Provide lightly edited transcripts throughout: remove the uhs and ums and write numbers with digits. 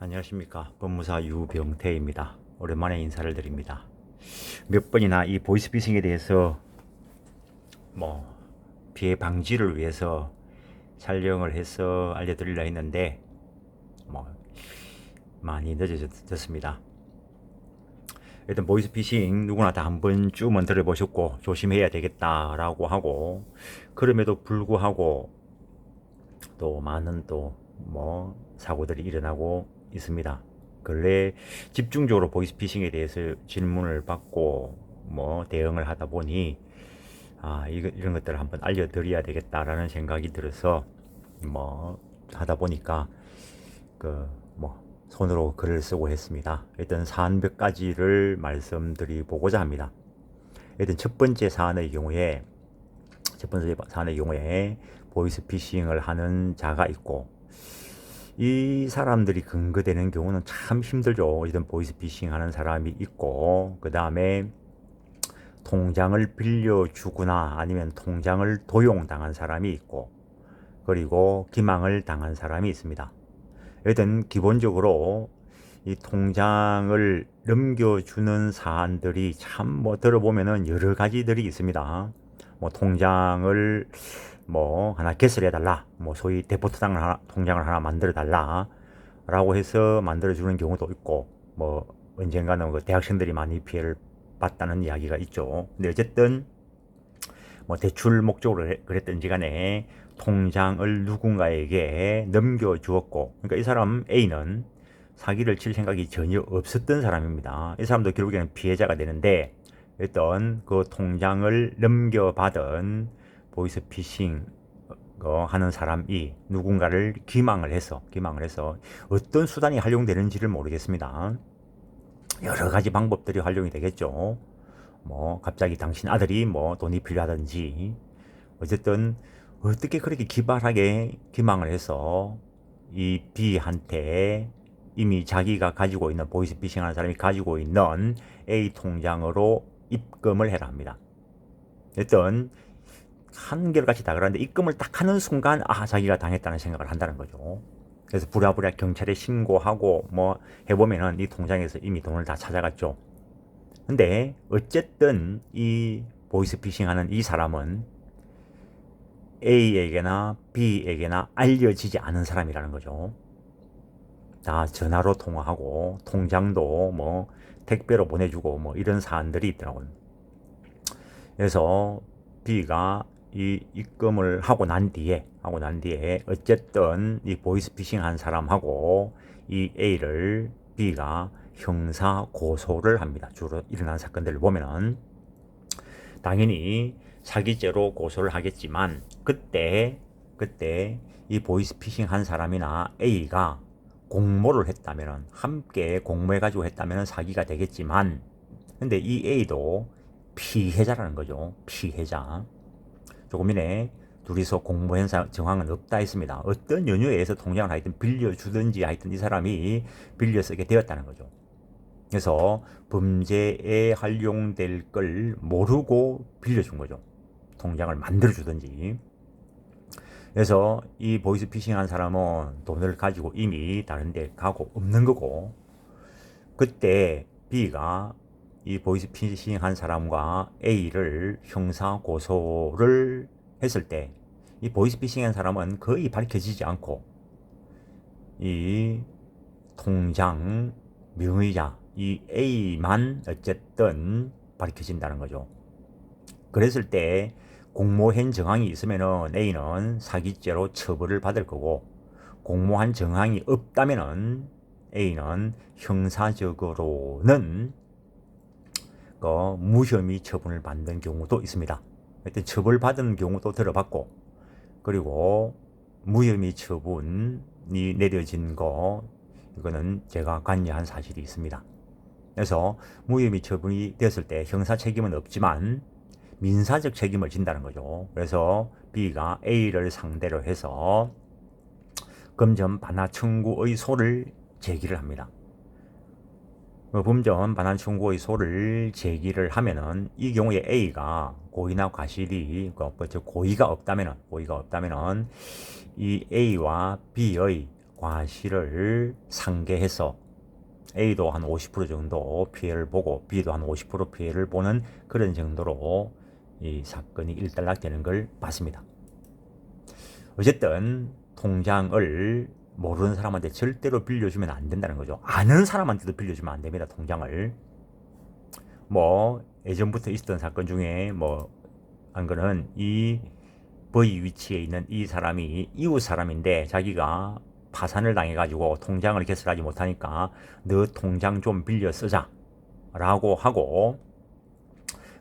안녕하십니까. 법무사 유병태입니다. 오랜만에 인사를 드립니다. 몇 번이나 이 보이스피싱에 대해서 피해 방지를 위해서 촬영을 해서 알려드리려 했는데 뭐 많이 늦어졌습니다. 일단 보이스피싱 누구나 다 한 번쯤은 들어보셨고 조심해야 되겠다라고 하고, 그럼에도 불구하고 또 많은 사고들이 일어나고 있습니다. 근래 집중적으로 보이스피싱에 대해서 질문을 받고 대응을 하다 보니 이런 것들을 한번 알려드려야 되겠다라는 생각이 들어서 하다 보니까 손으로 글을 쓰고 했습니다. 일단 사안 몇 가지를 말씀드리고자 합니다. 일단 첫 번째 사안의 경우에 보이스피싱을 하는 자가 있고, 이 사람들이 근거되는 경우는 참 힘들죠. 이런 보이스피싱 하는 사람이 있고, 그 다음에 통장을 빌려주거나 아니면 통장을 도용당한 사람이 있고, 그리고 기망을 당한 사람이 있습니다. 일단 기본적으로 이 통장을 넘겨주는 사안들이 참 들어보면은 여러 가지들이 있습니다. 통장을 하나 개설해 달라, 소위 데포트 통장을 하나 만들어 달라 라고 해서 만들어 주는 경우도 있고, 언젠가는 대학생들이 많이 피해를 봤다는 이야기가 있죠. 근데 어쨌든 대출 목적으로 그랬든지 간에 통장을 누군가에게 넘겨주었고, 그러니까 이 사람 A는 사기를 칠 생각이 전혀 없었던 사람입니다. 이 사람도 결국에는 피해자가 되는데, 일단 그 통장을 넘겨받은 보이스피싱 하는 사람이 누군가를 기망을 해서 어떤 수단이 활용되는지를 모르겠습니다. 여러 가지 방법들이 활용이 되겠죠. 갑자기 당신 아들이 돈이 필요하든지, 어쨌든 어떻게 그렇게 기발하게 기망을 해서 이 B한테 이미 자기가 가지고 있는, 보이스피싱 하는 사람이 가지고 있는 A 통장으로 입금을 해라 합니다. 일단 한결같이 다 그러는데, 입금을 딱 하는 순간 자기가 당했다는 생각을 한다는 거죠. 그래서 부랴부랴 경찰에 신고하고 해보면은 이 통장에서 이미 돈을 다 찾아갔죠. 근데 어쨌든 이 보이스피싱 하는 이 사람은 A에게나 B에게나 알려지지 않은 사람이라는 거죠. 다 전화로 통화하고 통장도 택배로 보내주고 이런 사안들이 있더라고요. 그래서 B가 이 입금을 하고 난 뒤에 어쨌든 이 보이스피싱 한 사람하고 이 A를 B가 형사 고소를 합니다. 주로 일어난 사건들을 보면은 당연히 사기죄로 고소를 하겠지만, 그때 이 보이스피싱 한 사람이나 A가 공모를 했다면은, 함께 공모해 가지고 했다면은 사기가 되겠지만, 근데 이 A도 피해자라는 거죠. 피해자. 조금 전에 둘이서 공모한 정황은 없다 했습니다. 어떤 연유에 의해서 통장을 하여튼 빌려주든지 하여튼 이 사람이 빌려 쓰게 되었다는 거죠. 그래서 범죄에 활용될 걸 모르고 빌려준 거죠. 통장을 만들어주든지. 그래서 이 보이스피싱 한 사람은 돈을 가지고 이미 다른 데 가고 없는 거고, 그때 B가 이 보이스피싱 한 사람과 A를 형사 고소를 했을 때, 이 보이스피싱 한 사람은 거의 밝혀지지 않고 이 통장 명의자 이 A만 어쨌든 밝혀진다는 거죠. 그랬을 때 공모한 정황이 있으면은 A는 사기죄로 처벌을 받을 거고, 공모한 정황이 없다면은 A는 형사적으로는 무혐의 처분을 받는 경우도 있습니다. 하여튼 처벌받은 경우도 들어봤고, 그리고 무혐의 처분이 내려진 이거는 제가 관여한 사실이 있습니다. 그래서 무혐의 처분이 됐을 때 형사 책임은 없지만 민사적 책임을 진다는 거죠. 그래서 B가 A를 상대로 해서 금전 반환 청구의 소를 제기를 합니다. 금전 반환 청구의 소를 제기를 하면은, 이 경우에 A가 고의나 과실이 고의가 없다면은 이 A와 B의 과실을 상계해서 A도 한 50% 정도 피해를 보고 B도 한 50% 피해를 보는 그런 정도로 이 사건이 일단락되는 걸 봤습니다. 어쨌든 통장을 모르는 사람한테 절대로 빌려주면 안 된다는 거죠. 아는 사람한테도 빌려주면 안 됩니다. 통장을. 뭐 예전부터 있었던 사건 중에 뭐 한 거는 이 V 위치에 있는 이 사람이 이웃 사람인데 자기가 파산을 당해가지고 통장을 개설하지 못하니까 너 통장 좀 빌려 쓰자 라고 하고,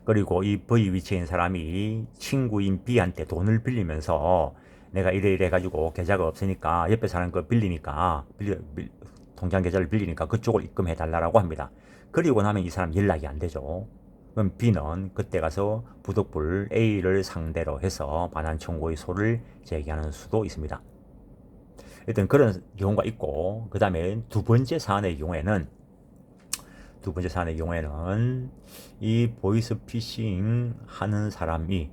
그리고 이 V 위치에 있는 사람이 친구인 B한테 돈을 빌리면서 내가 이래 가지고 계좌가 없으니까 옆에 사람 거 빌리니까 통장 계좌를 빌리니까 그쪽을 입금해 달라고 합니다. 그리고 나면 이 사람 연락이 안 되죠. 그럼 B는 그때 가서 부득불 A를 상대로 해서 반환 청구의 소를 제기하는 수도 있습니다. 일단 그런 경우가 있고, 그 다음에 두 번째 사안의 경우에는 이 보이스피싱 하는 사람이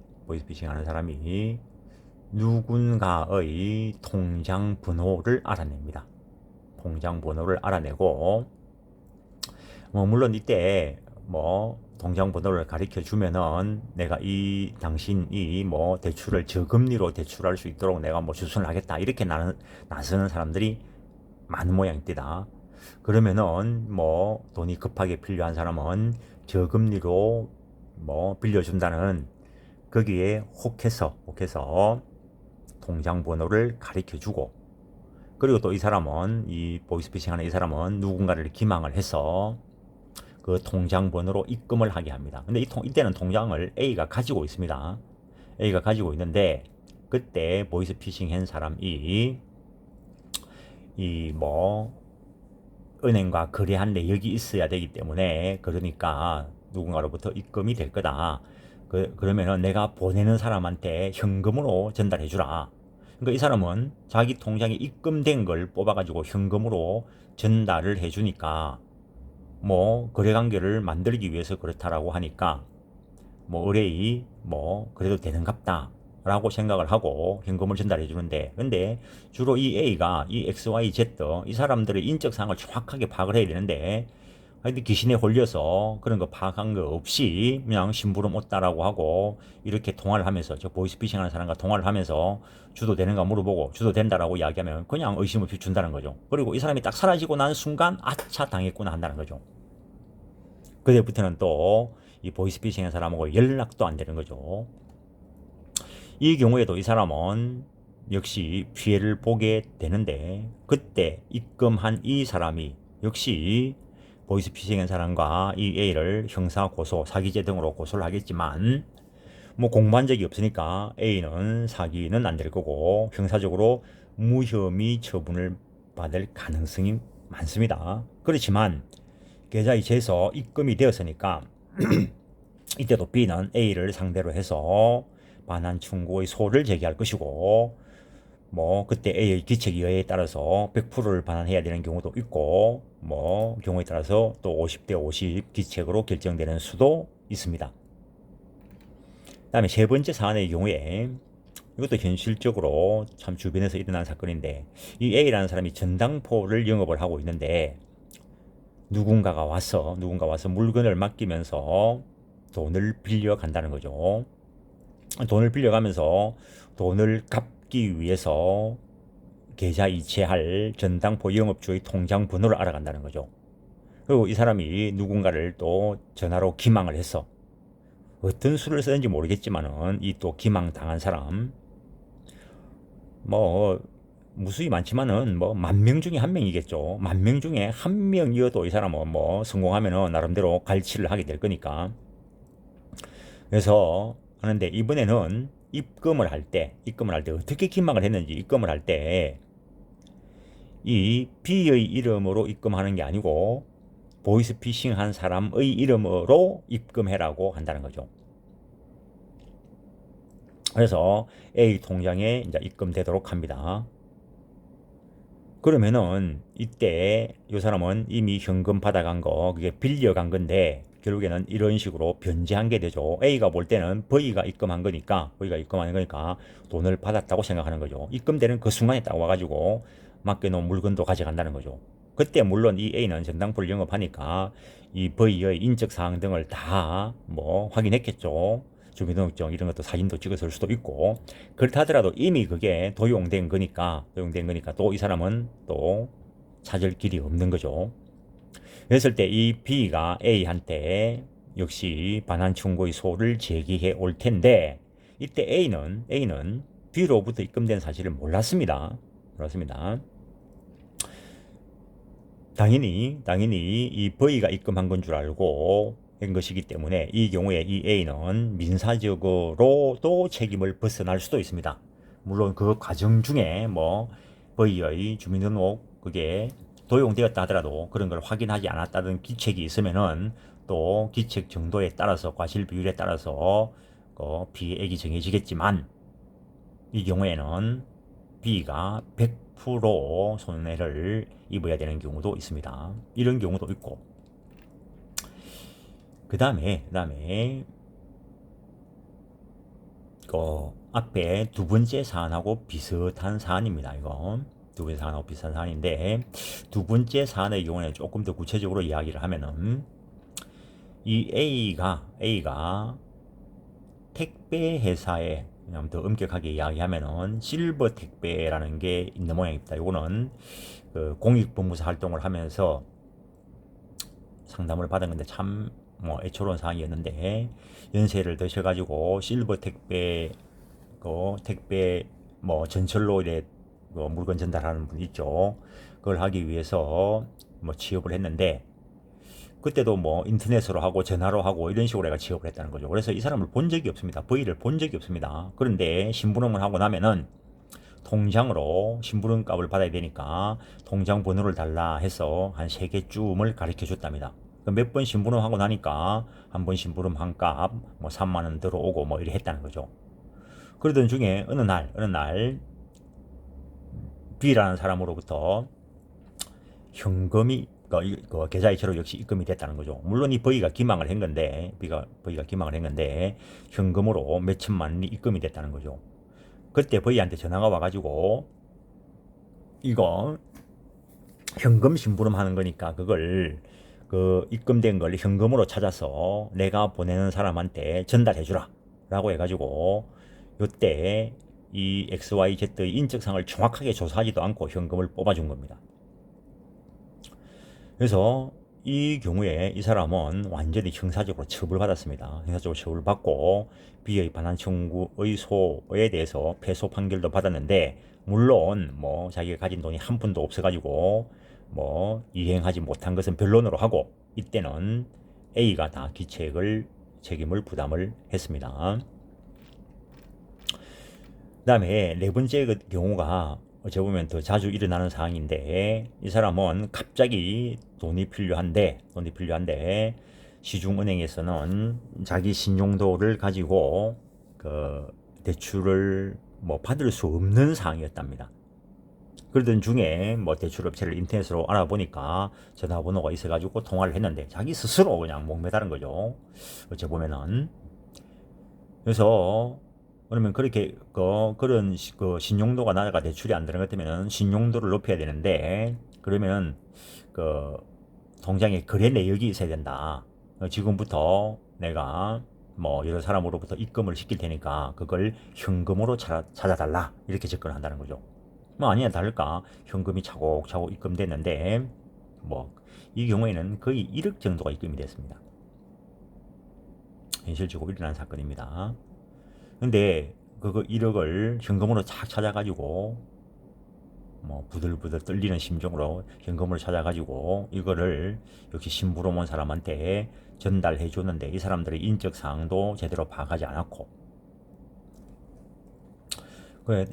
누군가의 통장 번호를 알아냅니다. 통장 번호를 알아내고, 뭐 물론 이때 뭐 통장 번호를 가르쳐 주면은 내가 이 당신이 뭐 대출을 저금리로 대출할 수 있도록 내가 뭐 주선을 하겠다 이렇게 나서는 사람들이 많은 모양입니다. 그러면은 뭐 돈이 급하게 필요한 사람은 저금리로 뭐 빌려준다는 거기에 혹해서 통장 번호를 가르쳐 주고, 그리고 또 이 사람은 이 보이스피싱 하는 이 사람은 누군가를 기망을 해서 그 통장 번호로 입금을 하게 합니다. 근데 이때는 통장을 A가 가지고 있습니다. A가 가지고 있는데 그때 보이스피싱 한 사람이 이 뭐 은행과 거래한 내역이 있어야 되기 때문에, 그러니까 누군가로부터 입금이 될 거다. 그러면은 내가 보내는 사람한테 현금으로 전달해 주라. 그러니까 이 사람은 자기 통장에 입금된 걸 뽑아가지고 현금으로 전달을 해주니까 뭐 거래관계를 만들기 위해서 그렇다라고 하니까 뭐 의뢰이 뭐 그래도 되는갑다 라고 생각을 하고 현금을 전달해 주는데, 근데 주로 이 A가 이 XYZ 이 사람들의 인적사항을 정확하게 파악을 해야 되는데 하여튼 귀신에 홀려서 그런 거 파악한 거 없이 그냥 심부름 왔다라고 하고 이렇게 통화를 하면서, 저 보이스피싱 하는 사람과 통화를 하면서 주도 되는가 물어보고 주도 된다라고 이야기하면 그냥 의심 없이 준다는 거죠. 그리고 이 사람이 딱 사라지고 난 순간 아차 당했구나 한다는 거죠. 그때부터는 또 이 보이스피싱 하는 사람하고 연락도 안 되는 거죠. 이 경우에도 이 사람은 역시 피해를 보게 되는데, 그때 입금한 이 사람이 역시 보이스피싱한 사람과 이 A를 형사 고소, 사기죄 등으로 고소를 하겠지만 뭐 공부한 적이 없으니까 A는 사기는 안 될 거고 형사적으로 무혐의 처분을 받을 가능성이 많습니다. 그렇지만 계좌이체에서 입금이 되었으니까 이때도 B는 A를 상대로 해서 반환 청구의 소를 제기할 것이고, 뭐 그때 A의 기책 여하에 따라서 100%를 반환해야 되는 경우도 있고, 뭐 경우에 따라서 또 50대 50 기책으로 결정되는 수도 있습니다. 그다음에 세 번째 사안의 경우에 이것도 현실적으로 참 주변에서 일어난 사건인데, 이 A라는 사람이 전당포를 영업을 하고 있는데 누군가가 와서 물건을 맡기면서 돈을 빌려 간다는 거죠. 돈을 빌려가면서 돈을 갚기 위해서 계좌 이체할 전당포 영업주의 통장 번호를 알아간다는 거죠. 그리고 이 사람이 누군가를 또 전화로 기망을 해서 어떤 수를 쓰는지 모르겠지만은 이 또 기망 당한 사람 뭐 무수히 많지만은 뭐 10,000명 중에 1명이겠죠. 10,000명 중에 1명이어도 이 사람은 뭐 성공하면은 나름대로 갈취를 하게 될 거니까. 그래서 하는데 이번에는 입금을 할 때 어떻게 기망을 했는지, 입금을 할 때 이 B의 이름으로 입금하는 게 아니고 보이스피싱 한 사람의 이름으로 입금해라고 한다는 거죠. 그래서 A 통장에 이제 입금되도록 합니다. 그러면은 이때 이 사람은 이미 현금 받아간 거, 그게 빌려간 건데 결국에는 이런 식으로 변제한 게 되죠. A가 볼 때는 V가 입금한 거니까 돈을 받았다고 생각하는 거죠. 입금되는 그 순간에 딱 와가지고 맡겨놓은 물건도 가져간다는 거죠. 그때 물론 이 A는 전당포를 영업하니까 이 V의 인적사항 등을 다 뭐 확인했겠죠. 주민등록증 이런 것도 사진도 찍었을 수도 있고, 그렇다 하더라도 이미 그게 도용된 거니까 또 이 사람은 또 찾을 길이 없는 거죠. 그랬을 때 이 B가 A한테 역시 반환 청구의 소를 제기해 올 텐데, 이때 A는 B로부터 입금된 사실을 몰랐습니다. 당연히 이 V가 입금한 건 줄 알고 한 것이기 때문에 이 경우에 이 A는 민사적으로도 책임을 벗어날 수도 있습니다. 물론 그 과정 중에 뭐 V의 주민등록 그게 도용되었다 하더라도 그런 걸 확인하지 않았다는 기책이 있으면은 또 기책 정도에 따라서 과실 비율에 따라서 피해액이 정해지겠지만, 이 경우에는 B가 100% 손해를 입어야 되는 경우도 있습니다. 이런 경우도 있고, 그 다음에 앞에 두 번째 사안하고 비슷한 사안입니다. 이거 두 번째 사안하고 비슷한 사안인데, 두 번째 사안의 경우에는 조금 더 구체적으로 이야기를 하면은, 이 A가 택배 회사에, 그냥 더 엄격하게 이야기하면은 실버 택배라는 게 있는 모양입니다. 이거는 그 공익법무사 활동을 하면서 상담을 받은 건데 참 뭐 애처로운 사항이었는데, 연세를 드셔가지고 실버 택배 뭐 전철로 이래 물건 전달하는 분 있죠. 그걸 하기 위해서 뭐 취업을 했는데, 그때도 뭐 인터넷으로 하고 전화로 하고 이런 식으로 내가 취업을 했다는 거죠. 그래서 이 사람을 본 적이 없습니다. V를 본 적이 없습니다. 그런데 심부름을 하고 나면은 통장으로 심부름 값을 받아야 되니까 통장 번호를 달라 해서 한 3개쯤을 가르쳐 줬답니다. 몇 번 심부름하고 나니까 한 번 심부름 한 값 뭐 3만 원 들어오고 뭐 이래 했다는 거죠. 그러던 중에 어느 날 B라는 사람으로부터 현금이 그 계좌이체로 역시 입금이 됐다는 거죠. 물론 이 V가 기망을 한 건데, V가 기망을 한 건데 현금으로 몇 천만 원이 입금이 됐다는 거죠. 그때 V한테 전화가 와가지고, 이거 현금 심부름 하는 거니까 그걸 그 입금된 걸 현금으로 찾아서 내가 보내는 사람한테 전달해주라 라고 해가지고, 요때 이 XYZ의 인적사항을 정확하게 조사하지도 않고 현금을 뽑아준 겁니다. 그래서 이 경우에 이 사람은 완전히 형사적으로 처벌받았습니다. 형사적으로 처벌받고 B의 반환 청구의 소에 대해서 패소 판결도 받았는데, 물론 뭐 자기가 가진 돈이 한 푼도 없어가지고 뭐 이행하지 못한 것은 변론으로 하고, 이때는 A가 다 책임을 부담을 했습니다. 그 다음에 네 번째 경우가 어찌 보면 더 자주 일어나는 상황인데, 이 사람은 갑자기 돈이 필요한데 시중은행에서는 자기 신용도를 가지고 그 대출을 뭐 받을 수 없는 상황이었답니다. 그러던 중에 뭐 대출업체를 인터넷으로 알아보니까 전화번호가 있어가지고 통화를 했는데 자기 스스로 그냥 목매다른 거죠. 어찌 보면은. 그래서 그러면 그렇게 그런 신용도가 낮아가 대출이 안 되는 것 같으면 신용도를 높여야 되는데, 그러면 그 통장에 거래 내역이 있어야 된다. 지금부터 내가 뭐 여러 사람으로부터 입금을 시킬 테니까 그걸 현금으로 찾아달라, 이렇게 접근한다는 거죠. 뭐 아니야 다를까 현금이 차곡차곡 입금됐는데, 뭐 이 경우에는 거의 1억 정도가 입금이 됐습니다. 현실적으로 일어난 사건입니다. 근데 그거 1억을 현금으로 착 찾아가지고 뭐 부들부들 떨리는 심정으로 현금을 찾아가지고 이거를 역시 심부름 온 사람한테 전달해 줬는데, 이 사람들의 인적 사항도 제대로 파악하지 않았고,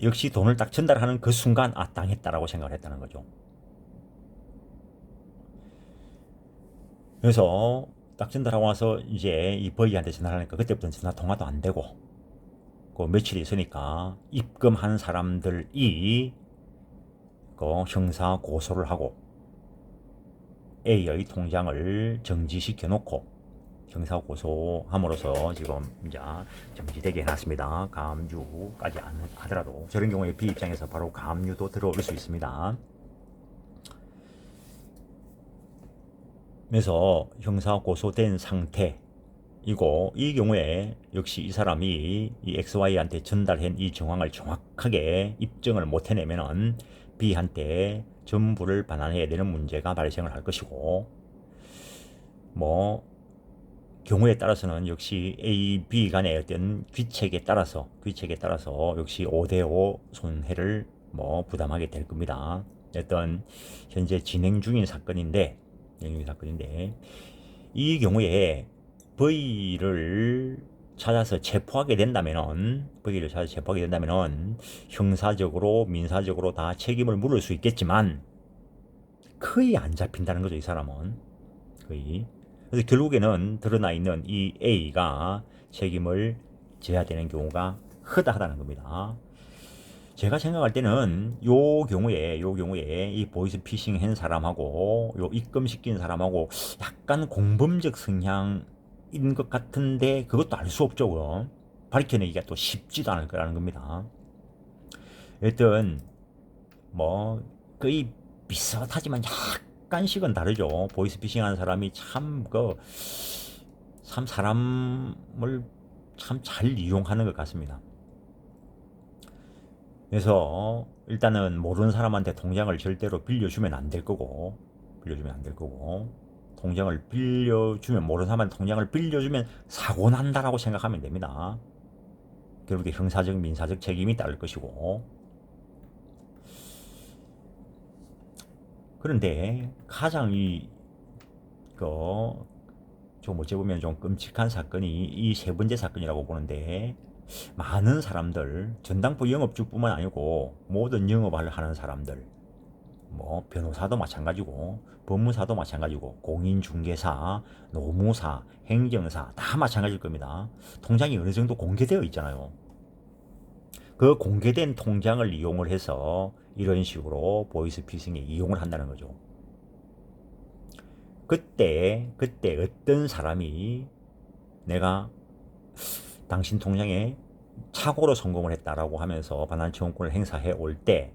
역시 돈을 딱 전달하는 그 순간 당했다라고 생각을 했다는 거죠. 그래서 딱 전달하고 나서 이제 이 V한테 전화를 하니까 그때부터는 전화 통화도 안 되고, 그 며칠이 있으니까 입금한 사람들이 형사 고소를 하고 A의 통장을 정지시켜 놓고 형사 고소함으로써 지금 이제 정지되게 해놨습니다. 가압류까지 안 하더라도 저런 경우에 B 입장에서 바로 가압류도 들어올 수 있습니다. 그래서 형사 고소된 상태이고, 이 경우에 역시 이 사람이 이 XY한테 전달한 이 정황을 정확하게 입증을 못 해내면은 B한테 전부를 반환해야 되는 문제가 발생을 할 것이고, 뭐 경우에 따라서는 역시 A, B 간의 어떤 귀책에 따라서 역시 5대5 손해를 뭐 부담하게 될 겁니다. 어떤 현재 진행 중인 사건인데, 이 경우에 V를 찾아서 체포하게 된다면은, 형사적으로 민사적으로 다 책임을 물을 수 있겠지만 거의 안 잡힌다는 거죠, 이 사람은. 거의. 그래서 결국에는 드러나 있는 이 A가 책임을 져야 되는 경우가 허다하다는 겁니다. 제가 생각할 때는 요 경우에 이 보이스피싱 한 사람하고 요 입금시킨 사람하고 약간 공범적 성향인 것 같은데, 그것도 알 수 없죠. 그럼 밝혀내기가 또 쉽지도 않을 거라는 겁니다. 여튼 뭐 거의 비슷하지만 약간씩은 다르죠. 보이스피싱 하는 사람이 참 사람을 참 잘 이용하는 것 같습니다. 그래서 일단은 모르는 사람한테 통장을 절대로 빌려주면 안 될 거고, 통장을 빌려주면, 모르는 사람한테 통장을 빌려주면 사고 난다라고 생각하면 됩니다. 결국에 형사적 민사적 책임이 따를 것이고. 그런데 가장 좀 어찌 보면 좀 끔찍한 사건이 이 세 번째 사건이라고 보는데, 많은 사람들, 전당포 영업주뿐만 아니고 모든 영업을 하는 사람들, 뭐 변호사도 마찬가지고 법무사도 마찬가지고 공인중개사, 노무사, 행정사 다 마찬가지일 겁니다. 통장이 어느 정도 공개되어 있잖아요. 그 공개된 통장을 이용을 해서 이런 식으로 보이스피싱에 이용을 한다는 거죠. 그때 어떤 사람이 내가 당신 통장에 착오로 성공을 했다라고 하면서 반환청구권을 행사해 올 때,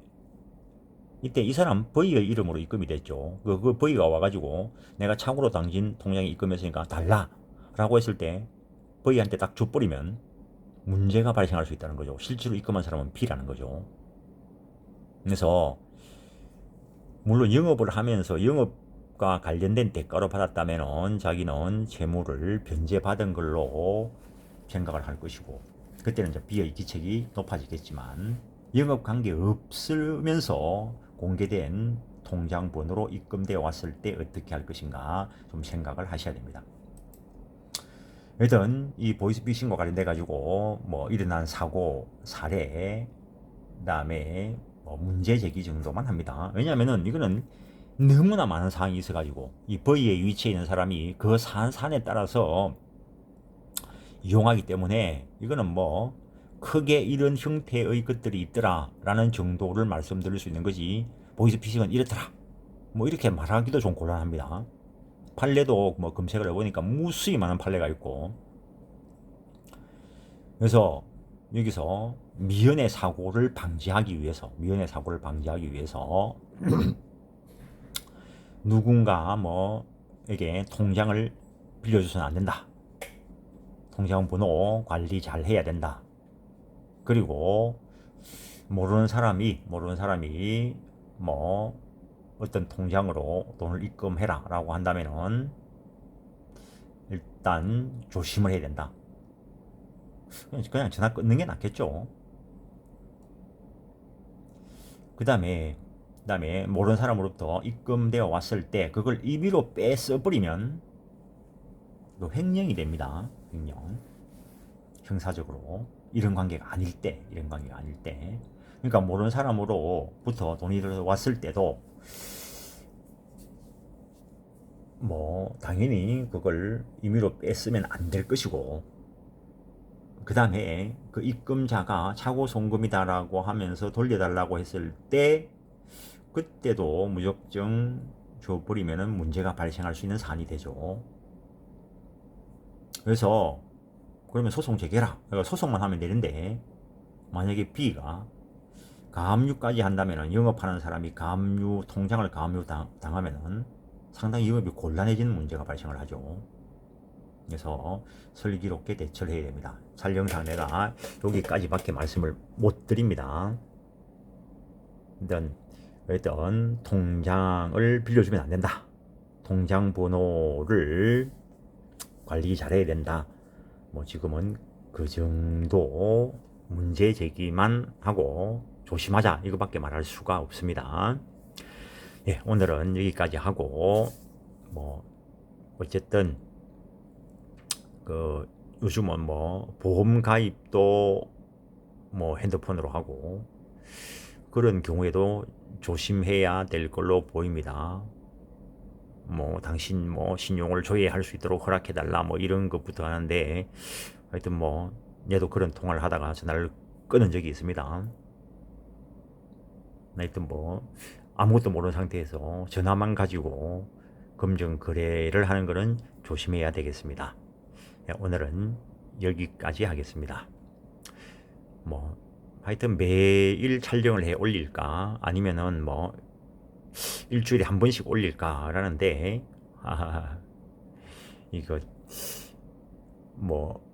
이때 이 사람 V의 이름으로 입금이 됐죠. 그 V가 와가지고 내가 착오로 당신 통장에 입금했으니까 달라 라고 했을 때 V한테 딱 줘버리면 문제가 발생할 수 있다는 거죠. 실제로 입금한 사람은 B라는 거죠. 그래서 물론 영업을 하면서 영업과 관련된 대가로 받았다면 자기는 재물을 변제받은 걸로 생각을 할 것이고, 그때는 이제 B의 기책이 높아지겠지만, 영업 관계 없으면서 공개된 통장 번호로 입금되어 왔을 때 어떻게 할 것인가 좀 생각을 하셔야 됩니다. 여튼 이 보이스피싱과 관련돼 가지고 뭐 일어난 사고, 사례, 그다음에 뭐 문제 제기 정도만 합니다. 왜냐하면은 이거는 너무나 많은 사항이 있어가지고 이 V의 위치에 있는 사람이 그 사안에 따라서 이용하기 때문에, 이거는 뭐 크게 이런 형태의 것들이 있더라라는 정도를 말씀드릴 수 있는 거지, 보이스피싱은 이렇더라 뭐 이렇게 말하기도 좀 곤란합니다. 판례도 뭐 검색을 해보니까 무수히 많은 판례가 있고, 그래서 여기서 미연의 사고를 방지하기 위해서 누군가 뭐에게 통장을 빌려줘서는 안 된다. 통장 번호 관리 잘 해야 된다. 그리고 모르는 사람이 뭐 어떤 통장으로 돈을 입금해라 라고 한다면은 일단 조심을 해야 된다. 그냥 전화 끊는 게 낫겠죠. 그 다음에 모르는 사람으로부터 입금되어 왔을 때 그걸 임의로 뺏어버리면 횡령이 됩니다. 횡령. 형사적으로 이런 관계가 아닐 때. 그러니까 모르는 사람으로부터 돈이 들어왔을 때도 뭐 당연히 그걸 임의로 뺐으면 안 될 것이고, 그 다음에 그 입금자가 차고 송금이다라고 하면서 돌려달라고 했을 때 그때도 무조건 줘버리면 문제가 발생할 수 있는 사안이 되죠. 그래서 그러면 소송 제기해라. 그러니까 소송만 하면 되는데, 만약에 B가 가압류까지 한다면, 영업하는 사람이 통장을 가압류 당하면 상당히 영업이 곤란해지는 문제가 발생을 하죠. 그래서 슬기롭게 대처를 해야 됩니다. 촬영상 내가 여기까지밖에 말씀을 못 드립니다. 일단 통장을 빌려주면 안 된다. 통장 번호를 관리 잘해야 된다. 뭐 지금은 그 정도 문제 제기만 하고 조심하자 이거밖에 말할 수가 없습니다. 예, 오늘은 여기까지 하고 뭐 어쨌든 그 요즘은 뭐 보험 가입도 뭐 핸드폰으로 하고 그런 경우에도 조심해야 될 걸로 보입니다. 뭐 당신 뭐 신용을 조회할 수 있도록 허락해달라 뭐 이런 것부터 하는데 하여튼 뭐 얘도 그런 통화를 하다가 전화를 끊은 적이 있습니다. 하여튼 뭐 아무것도 모르는 상태에서 전화만 가지고 금전 거래를 하는 거는 조심해야 되겠습니다. 오늘은 여기까지 하겠습니다. 뭐 하여튼 매일 촬영을 해 올릴까 아니면은 뭐 일주일에 한 번씩 올릴까 라는데 이거 뭐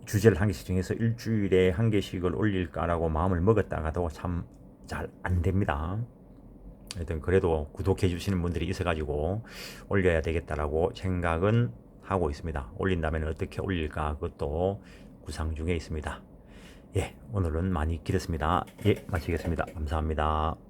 주제를 한 개씩 정해서 일주일에 한 개씩을 올릴까라고 마음을 먹었다가도 참 잘 안 됩니다. 하여튼 그래도 구독해 주시는 분들이 있어가지고 올려야 되겠다라고 생각은 하고 있습니다. 올린다면 어떻게 올릴까 그것도 구상 중에 있습니다. 예, 오늘은 많이 길었습니다. 예, 마치겠습니다. 감사합니다.